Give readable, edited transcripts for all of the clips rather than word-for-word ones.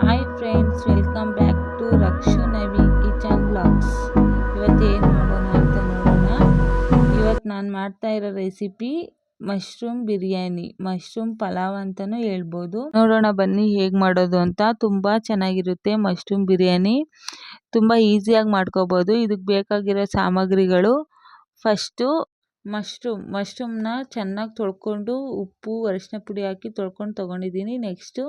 Hi friends, welcome back to Rakshu Navi kitchen blogs. ಇವತ್ತೇನು ಮಾಡೋಣ ಅಂತ ನೋಡೋಣ. ಇವತ್ತು ನಾನು ಮಾಡ್ತಾ ಇರೋ recipe mushroom biryani, mushroom pulao ಅಂತಲೂ ಹೇಳ್ಬೋದು. ನೋಡೋಣ ಬನ್ನಿ ಹೇಗೆ ಮಾಡೋದು ಅಂತ. ತುಂಬ ಚೆನ್ನಾಗಿರುತ್ತೆ ಮಶ್ರೂಮ್ ಬಿರಿಯಾನಿ, ತುಂಬ ಈಸಿಯಾಗಿ ಮಾಡ್ಕೋಬೋದು. ಇದಕ್ಕೆ ಬೇಕಾಗಿರೋ ಸಾಮಗ್ರಿಗಳು: ಫಸ್ಟು ಮಶ್ರೂಮ್ನ ಚೆನ್ನಾಗಿ ತೊಳ್ಕೊಂಡು ಉಪ್ಪು ಅರಿಶಿನ ಪುಡಿ ಹಾಕಿ ತೊಳ್ಕೊಂಡು ತೊಗೊಂಡಿದ್ದೀನಿ. ನೆಕ್ಸ್ಟು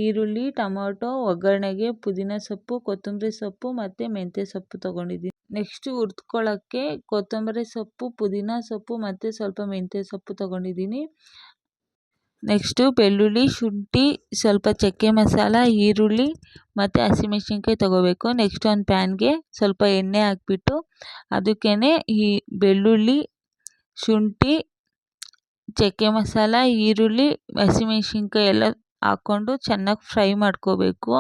ಈರುಳ್ಳಿ, ಟೊಮೊಟೊ, ಒಗ್ಗರಣೆಗೆ ಪುದೀನ ಸೊಪ್ಪು, ಕೊತ್ತಂಬರಿ ಸೊಪ್ಪು ಮತ್ತು ಮೆಂತ್ಯ ಸೊಪ್ಪು ತೊಗೊಂಡಿದ್ದೀನಿ. ನೆಕ್ಸ್ಟು ಹುರ್ಕೊಳ್ಳೋಕ್ಕೆ ಕೊತ್ತಂಬರಿ ಸೊಪ್ಪು, ಪುದೀನ ಸೊಪ್ಪು ಮತ್ತು ಸ್ವಲ್ಪ ಮೆಂತ್ಯ ಸೊಪ್ಪು ತೊಗೊಂಡಿದ್ದೀನಿ. ನೆಕ್ಸ್ಟು ಬೆಳ್ಳುಳ್ಳಿ, ಶುಂಠಿ, ಸ್ವಲ್ಪ ಚಕ್ಕೆ ಮಸಾಲ, ಈರುಳ್ಳಿ ಮತ್ತು ಹಸಿಮೆಣ್ಸಿನ್ಕಾಯಿ ತೊಗೋಬೇಕು. ನೆಕ್ಸ್ಟ್ ಒಂದು ಪ್ಯಾನ್ಗೆ ಸ್ವಲ್ಪ ಎಣ್ಣೆ ಹಾಕ್ಬಿಟ್ಟು ಅದಕ್ಕೇ ಈ ಬೆಳ್ಳುಳ್ಳಿ, ಶುಂಠಿ, ಚಕ್ಕೆ ಮಸಾಲ, ಈರುಳ್ಳಿ, ಹಸಿಮೆಣ್ಸಿನ್ಕಾಯಿ ಎಲ್ಲ ಹಾಕ್ಕೊಂಡು ಚೆನ್ನಾಗಿ ಫ್ರೈ ಮಾಡ್ಕೋಬೇಕು.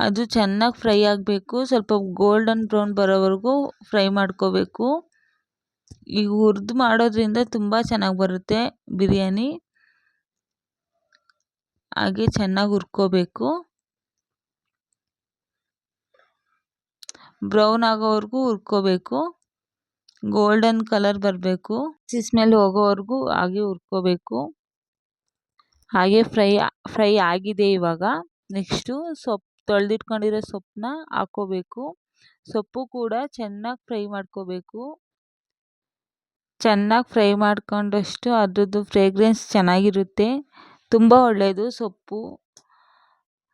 ಅದು ಚೆನ್ನಾಗಿ ಫ್ರೈ ಆಗಬೇಕು, ಸ್ವಲ್ಪ ಗೋಲ್ಡನ್ ಬ್ರೌನ್ ಬರೋವರೆಗೂ ಫ್ರೈ ಮಾಡ್ಕೋಬೇಕು. ಈಗ ಹುರಿದು ಮಾಡೋದ್ರಿಂದ ತುಂಬ ಚೆನ್ನಾಗಿ ಬರುತ್ತೆ ಬಿರಿಯಾನಿ. ಹಾಗೆ ಚೆನ್ನಾಗಿ ಹುರ್ಕೋಬೇಕು, ಬ್ರೌನ್ ಆಗೋವರೆಗೂ ಹುರ್ಕೋಬೇಕು. ಗೋಲ್ಡನ್ ಕಲರ್ ಬರಬೇಕು, ಹಸಿ ಸ್ಮೆಲ್ ಹೋಗೋವರೆಗೂ ಹಾಗೆ ಹುರ್ಕೋಬೇಕು. ಹಾಗೆ ಫ್ರೈ ಆಗಿದೆ ಇವಾಗ. ನೆಕ್ಸ್ಟು ತೊಳೆದಿಟ್ಕೊಂಡಿರೋ ಸೊಪ್ಪನ್ನ ಹಾಕ್ಕೋಬೇಕು. ಸೊಪ್ಪು ಕೂಡ ಚೆನ್ನಾಗಿ ಫ್ರೈ ಮಾಡ್ಕೋಬೇಕು. ಚೆನ್ನಾಗಿ ಫ್ರೈ ಮಾಡ್ಕೊಂಡಷ್ಟು ಅದ್ರದ್ದು ಫ್ರೇಗ್ರೆನ್ಸ್ ಚೆನ್ನಾಗಿರುತ್ತೆ, ತುಂಬ ಒಳ್ಳೆಯದು ಸೊಪ್ಪು.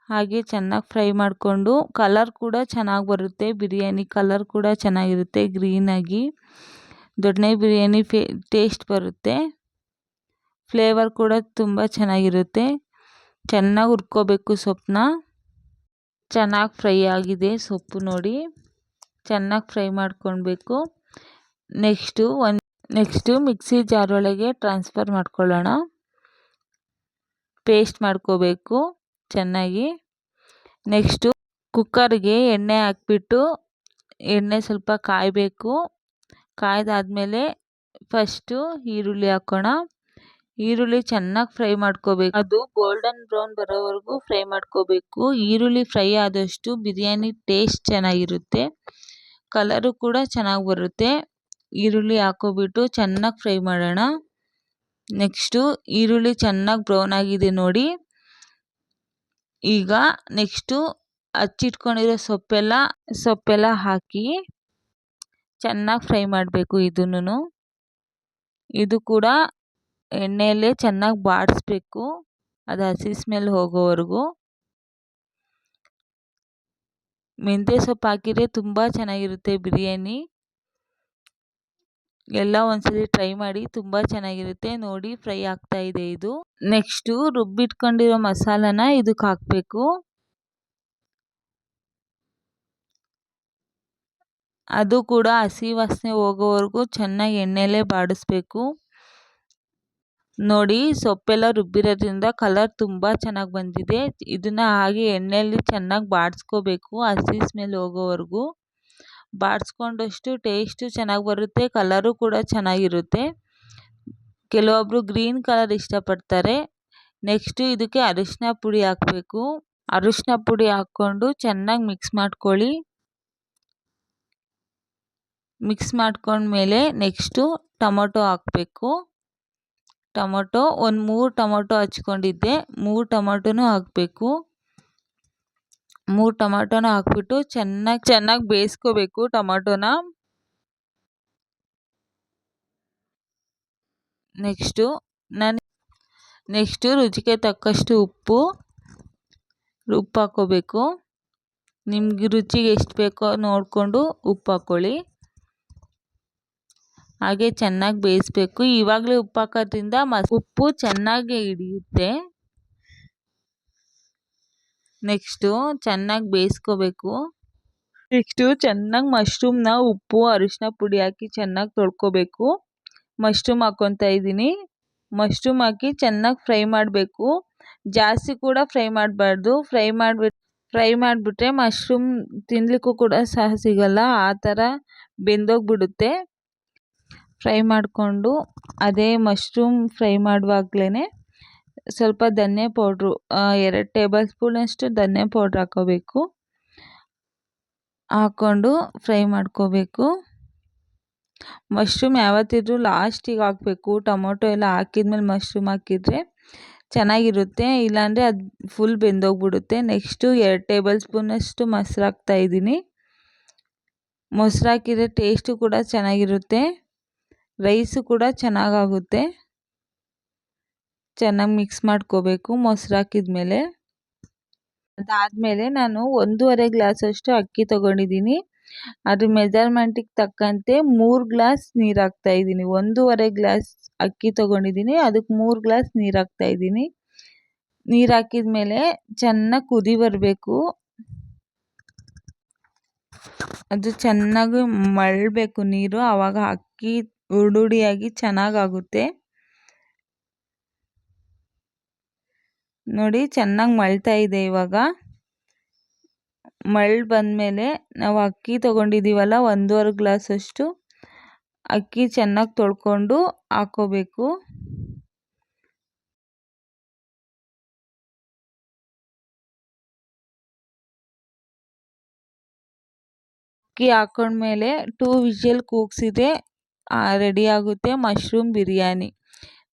ಹಾಗೆ ಚೆನ್ನಾಗಿ ಫ್ರೈ ಮಾಡಿಕೊಂಡು ಕಲರ್ ಕೂಡ ಚೆನ್ನಾಗಿ ಬರುತ್ತೆ, ಬಿರಿಯಾನಿ ಕಲರ್ ಕೂಡ ಚೆನ್ನಾಗಿರುತ್ತೆ, ಗ್ರೀನಾಗಿ. ದೊಡ್ಡನೆ ಬಿರಿಯಾನಿ ಟೇಸ್ಟ್ ಬರುತ್ತೆ, ಫ್ಲೇವರ್ ಕೂಡ ತುಂಬ ಚೆನ್ನಾಗಿರುತ್ತೆ. ಚೆನ್ನಾಗಿ ಹುರ್ಕೋಬೇಕು ಸೊಪ್ಪನ್ನ. ಚೆನ್ನಾಗಿ ಫ್ರೈ ಆಗಿದೆ ಸೊಪ್ಪು ನೋಡಿ, ಚೆನ್ನಾಗಿ ಫ್ರೈ ಮಾಡ್ಕೊಳ್ಬೇಕು. ನೆಕ್ಸ್ಟು ಮಿಕ್ಸಿ ಜಾರೊಳಗೆ ಟ್ರಾನ್ಸ್ಫರ್ ಮಾಡ್ಕೊಳ್ಳೋಣ. ಪೇಸ್ಟ್ ಮಾಡ್ಕೋಬೇಕು ಚೆನ್ನಾಗಿ. ನೆಕ್ಸ್ಟು ಕುಕ್ಕರ್ಗೆ ಎಣ್ಣೆ ಹಾಕ್ಬಿಟ್ಟು ಎಣ್ಣೆ ಸ್ವಲ್ಪ ಕಾಯಬೇಕು. ಕಾಯ್ದಾದ್ಮೇಲೆ ಫಸ್ಟು ಈರುಳ್ಳಿ ಹಾಕೋಣ. ಈರುಳ್ಳಿ ಚೆನ್ನಾಗಿ ಫ್ರೈ ಮಾಡ್ಕೋಬೇಕು, ಅದು ಗೋಲ್ಡನ್ ಬ್ರೌನ್ ಬರೋವರೆಗೂ ಫ್ರೈ ಮಾಡ್ಕೋಬೇಕು. ಈರುಳ್ಳಿ ಫ್ರೈ ಆದಷ್ಟು ಬಿರಿಯಾನಿ ಟೇಸ್ಟ್ ಚೆನ್ನಾಗಿರುತ್ತೆ, ಕಲರು ಕೂಡ ಚೆನ್ನಾಗಿ ಬರುತ್ತೆ. ಈರುಳ್ಳಿ ಹಾಕೋಬಿಟ್ಟು ಚೆನ್ನಾಗಿ ಫ್ರೈ ಮಾಡೋಣ. ನೆಕ್ಸ್ಟು ಈರುಳ್ಳಿ ಚೆನ್ನಾಗಿ ಬ್ರೌನ್ ಆಗಿದೆ ನೋಡಿ. ಈಗ ನೆಕ್ಸ್ಟು ಹಚ್ಚಿಟ್ಕೊಂಡಿರೋ ಸೊಪ್ಪೆಲ್ಲ ಹಾಕಿ ಚೆನ್ನಾಗಿ ಫ್ರೈ ಮಾಡಬೇಕು. ಇದು ಕೂಡ ಎಣ್ಣೆಯಲ್ಲೇ ಚೆನ್ನಾಗಿ ಬಾಡಿಸ್ಬೇಕು, ಅದು ಹಸಿ ಸ್ಮೆಲ್ ಹೋಗೋವರೆಗೂ. ಮೆಂತ್ಯ ಸೊಪ್ಪು ಹಾಕಿದರೆ ತುಂಬ ಚೆನ್ನಾಗಿರುತ್ತೆ ಬಿರಿಯಾನಿ. ಎಲ್ಲ ಒಂದ್ಸಲಿ ಟ್ರೈ ಮಾಡಿ, ತುಂಬ ಚೆನ್ನಾಗಿರುತ್ತೆ. ನೋಡಿ ಫ್ರೈ ಆಗ್ತಾ ಇದೆ ಇದು. ನೆಕ್ಸ್ಟು ರುಬ್ಬಿಟ್ಕೊಂಡಿರೋ ಮಸಾಲಾನ ಇದಕ್ಕೆ ಹಾಕಬೇಕು. ಅದು ಕೂಡ ಹಸಿ ವಾಸನೆ ಹೋಗೋವರೆಗೂ ಚೆನ್ನಾಗಿ ಎಣ್ಣೆಯಲ್ಲೇ ಬಾಡಿಸ್ಬೇಕು. ನೋಡಿ ಸೊಪ್ಪೆಲ್ಲ ರುಬ್ಬಿರೋದ್ರಿಂದ ಕಲರ್ ತುಂಬ ಚೆನ್ನಾಗಿ ಬಂದಿದೆ. ಇದನ್ನು ಹಾಗೆ ಎಣ್ಣೆಯಲ್ಲಿ ಚೆನ್ನಾಗಿ ಬಾಡಿಸ್ಕೋಬೇಕು, ಹಸಿ ಸ್ಮೆಲ್ ಹೋಗೋವರೆಗೂ. ಬಾಡಿಸ್ಕೊಂಡಷ್ಟು ಟೇಸ್ಟು ಚೆನ್ನಾಗಿ ಬರುತ್ತೆ, ಕಲರು ಕೂಡ ಚೆನ್ನಾಗಿರುತ್ತೆ. ಕೆಲವೊಬ್ಬರು ಗ್ರೀನ್ ಕಲರ್ ಇಷ್ಟಪಡ್ತಾರೆ. ನೆಕ್ಸ್ಟು ಇದಕ್ಕೆ ಅರಿಶಿನ ಪುಡಿ ಹಾಕಬೇಕು. ಅರಿಶಿನ ಪುಡಿ ಹಾಕ್ಕೊಂಡು ಚೆನ್ನಾಗಿ ಮಿಕ್ಸ್ ಮಾಡ್ಕೊಳ್ಳಿ. ಮಿಕ್ಸ್ ಮಾಡ್ಕೊಂಡ್ಮೇಲೆ ನೆಕ್ಸ್ಟು ಟೊಮೊಟೊ ಹಾಕಬೇಕು. ಒಂದು 3 ಟೊಮೊಟೊ ಹಚ್ಕೊಂಡಿದ್ದೆ, 3 ಟೊಮೊಟೊನೂ ಹಾಕಬೇಕು. 3 ಟೊಮೊಟೊನ ಹಾಕ್ಬಿಟ್ಟು ಚೆನ್ನಾಗಿ ಬೇಯಿಸ್ಕೋಬೇಕು ಟೊಮೊಟೊನ. ನೆಕ್ಸ್ಟು ರುಚಿಗೆ ತಕ್ಕಷ್ಟು ಉಪ್ಪು ಹಾಕ್ಕೋಬೇಕು. ನಿಮ್ಗೆ ರುಚಿಗೆ ಎಷ್ಟು ಬೇಕೋ ನೋಡಿಕೊಂಡು ಉಪ್ಪು ಹಾಕ್ಕೊಳ್ಳಿ. ಹಾಗೆ ಚೆನ್ನಾಗಿ ಬೇಯಿಸ್ಬೇಕು. ಇವಾಗಲೇ ಉಪ್ಪು ಹಾಕೋದ್ರಿಂದ ಉಪ್ಪು ಚೆನ್ನಾಗಿ ಹಿಡಿಯುತ್ತೆ. ನೆಕ್ಸ್ಟು ಚೆನ್ನಾಗಿ ಬೇಯಿಸ್ಕೋಬೇಕು. ನೆಕ್ಸ್ಟು ಚೆನ್ನಾಗಿ ಮಶ್ರೂಮ್ನ ಉಪ್ಪು ಅರಿಶಿನ ಪುಡಿ ಹಾಕಿ ಚೆನ್ನಾಗಿ ತೊಳ್ಕೊಬೇಕು. ಮಶ್ರೂಮ್ ಹಾಕ್ಕೊತಾ ಇದ್ದೀನಿ. ಮಶ್ರೂಮ್ ಹಾಕಿ ಚೆನ್ನಾಗಿ ಫ್ರೈ ಮಾಡಬೇಕು, ಜಾಸ್ತಿ ಕೂಡ ಫ್ರೈ ಮಾಡಬಾರ್ದು. ಫ್ರೈ ಮಾಡಿಬಿಟ್ರೆ ಮಶ್ರೂಮ್ ತಿನ್ನಲಿಕ್ಕೂ ಕೂಡ ಸಹ ಸಿಗಲ್ಲ, ಆ ಥರ ಬೆಂದೋಗ್ಬಿಡುತ್ತೆ. ಫ್ರೈ ಮಾಡಿಕೊಂಡು ಅದೇ ಮಶ್ರೂಮ್ ಫ್ರೈ ಮಾಡುವಾಗಲೇ ಸ್ವಲ್ಪ ಧನ್ಯ ಪೌಡ್ರು 2 ಟೇಬಲ್ ಸ್ಪೂನಷ್ಟು ಧನ್ಯ ಪೌಡ್ರ್ ಹಾಕ್ಕೋಬೇಕು. ಹಾಕ್ಕೊಂಡು ಫ್ರೈ ಮಾಡ್ಕೋಬೇಕು. ಮಶ್ರೂಮ್ ಯಾವತ್ತಿದ್ರೂ ಲಾಸ್ಟಿಗೆ ಹಾಕಬೇಕು. ಟೊಮೊಟೊ ಎಲ್ಲ ಹಾಕಿದ್ಮೇಲೆ ಮಶ್ರೂಮ್ ಹಾಕಿದರೆ ಚೆನ್ನಾಗಿರುತ್ತೆ, ಇಲ್ಲಾಂದರೆ ಅದು ಫುಲ್ ಬೆಂದೋಗ್ಬಿಡುತ್ತೆ. ನೆಕ್ಸ್ಟು 2 ಟೇಬಲ್ ಸ್ಪೂನಷ್ಟು ಮೊಸರು ಹಾಕ್ತಾಯಿದ್ದೀನಿ. ಮೊಸರು ಹಾಕಿದರೆ ಟೇಸ್ಟು ಕೂಡ ಚೆನ್ನಾಗಿರುತ್ತೆ, ರೈಸು ಕೂಡ ಚೆನ್ನಾಗಾಗುತ್ತೆ. ಚೆನ್ನಾಗಿ ಮಿಕ್ಸ್ ಮಾಡ್ಕೋಬೇಕು ಮೊಸರು ಹಾಕಿದ್ಮೇಲೆ. ಅದಾದಮೇಲೆ ನಾನು 1.5 ಗ್ಲಾಸಷ್ಟು ಅಕ್ಕಿ ತೊಗೊಂಡಿದ್ದೀನಿ. ಅದ್ರ ಮೆಜರ್ಮೆಂಟಿಗೆ ತಕ್ಕಂತೆ 3 ಗ್ಲಾಸ್ ನೀರು ಹಾಕ್ತಾಯಿದ್ದೀನಿ. 1.5 ಗ್ಲಾಸ್ ಅಕ್ಕಿ ತೊಗೊಂಡಿದ್ದೀನಿ, ಅದಕ್ಕೆ 3 ಗ್ಲಾಸ್ ನೀರು ಹಾಕ್ತಾಯಿದ್ದೀನಿ. ನೀರು ಹಾಕಿದ್ಮೇಲೆ ಚೆನ್ನಾಗಿ ಕುದಿ ಬರಬೇಕು. ಅದು ಚೆನ್ನಾಗಿ ಮಳ್ಳಬೇಕು ನೀರು, ಆವಾಗ ಅಕ್ಕಿ ಹುಡುಡಿಯಾಗಿ ಚೆನ್ನಾಗಾಗುತ್ತೆ. ನೋಡಿ ಚೆನ್ನಾಗಿ ಮಳ್ತಾ ಇದೆ ಇವಾಗ. ಬಂದಮೇಲೆ ನಾವು ಅಕ್ಕಿ ತೊಗೊಂಡಿದ್ದೀವಲ್ಲ 1.5 ಗ್ಲಾಸಷ್ಟು ಅಕ್ಕಿ ಚೆನ್ನಾಗಿ ತೊಳ್ಕೊಂಡು ಹಾಕ್ಕೋಬೇಕು. ಅಕ್ಕಿ ಹಾಕೊಂಡ್ಮೇಲೆ 2 ವಿಷಲ್ ಕೂಗಿಸಿದ್ರೆ ರೆಡಿ ಆಗುತ್ತೆ ಮಶ್ರೂಮ್ ಬಿರಿಯಾನಿ.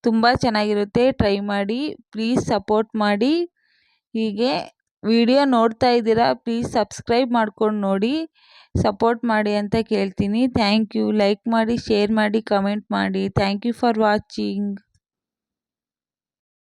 ತುಂಬ ಚೆನ್ನಾಗಿರುತ್ತೆ, ಟ್ರೈ ಮಾಡಿ. ಪ್ಲೀಸ್ ಸಪೋರ್ಟ್ ಮಾಡಿ. ಹೀಗೆ ವಿಡಿಯೋ ನೋಡ್ತಾ ಇದ್ದೀರಾ, ಪ್ಲೀಸ್ ಸಬ್ಸ್ಕ್ರೈಬ್ ಮಾಡ್ಕೊಂಡು ನೋಡಿ, ಸಪೋರ್ಟ್ ಮಾಡಿ ಅಂತ ಕೇಳ್ತೀನಿ. Thank you. ಲೈಕ್ ಮಾಡಿ, ಶೇರ್ ಮಾಡಿ, ಕಮೆಂಟ್ ಮಾಡಿ. Thank you for watching.